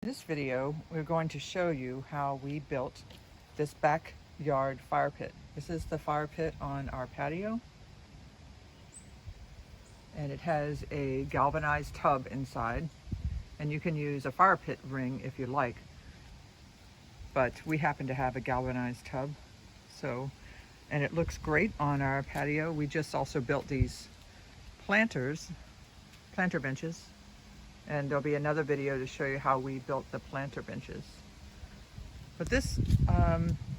This video, we're going to show you how we built this backyard fire pit. This is the fire pit on our patio, and it has a galvanized tub inside, and you can use a fire pit ring if you like, but we happen to have a galvanized tub, and it looks great on our patio. We just also built these planter benches, and there'll be another video to show you how we built the planter benches. But this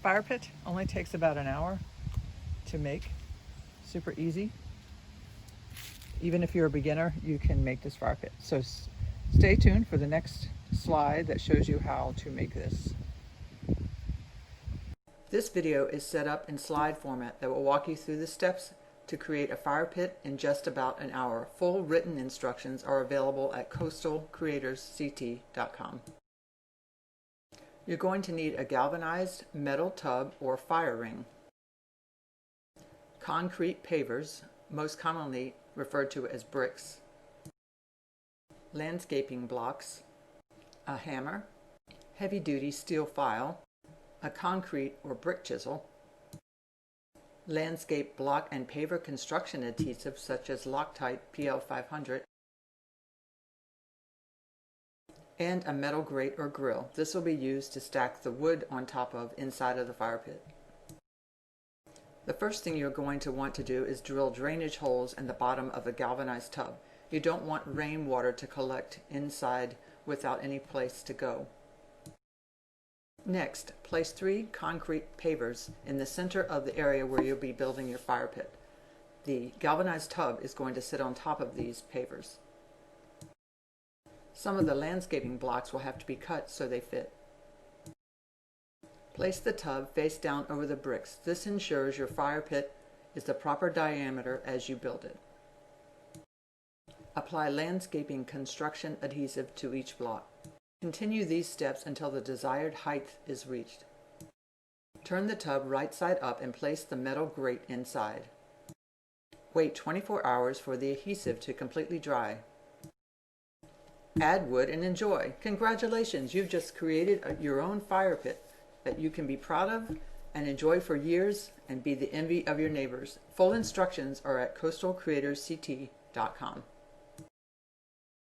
fire pit only takes about an hour to make. Super easy. Even if you're a beginner, you can make this fire pit. So stay tuned for the next slide that shows you how to make this. This video is set up in slide format that will walk you through the steps to create a fire pit in just about an hour. Full written instructions are available at coastalcreatorsct.com. You're going to need a galvanized metal tub or fire ring, concrete pavers, most commonly referred to as bricks, landscaping blocks, a hammer, heavy-duty steel file, a concrete or brick chisel, landscape block and paver construction adhesive such as Loctite PL500, and a metal grate or grill. This will be used to stack the wood on top of inside of the fire pit. The first thing you're going to want to do is drill drainage holes in the bottom of a galvanized tub. You don't want rainwater to collect inside without any place to go. Next, place 3 concrete pavers in the center of the area where you'll be building your fire pit. The galvanized tub is going to sit on top of these pavers. Some of the landscaping blocks will have to be cut so they fit. Place the tub face down over the bricks. This ensures your fire pit is the proper diameter as you build it. Apply landscaping construction adhesive to each block. Continue these steps until the desired height is reached. Turn the tub right side up and place the metal grate inside. Wait 24 hours for the adhesive to completely dry. Add wood and enjoy. Congratulations, you've just created your own fire pit that you can be proud of and enjoy for years and be the envy of your neighbors. Full instructions are at coastalcreatorsct.com.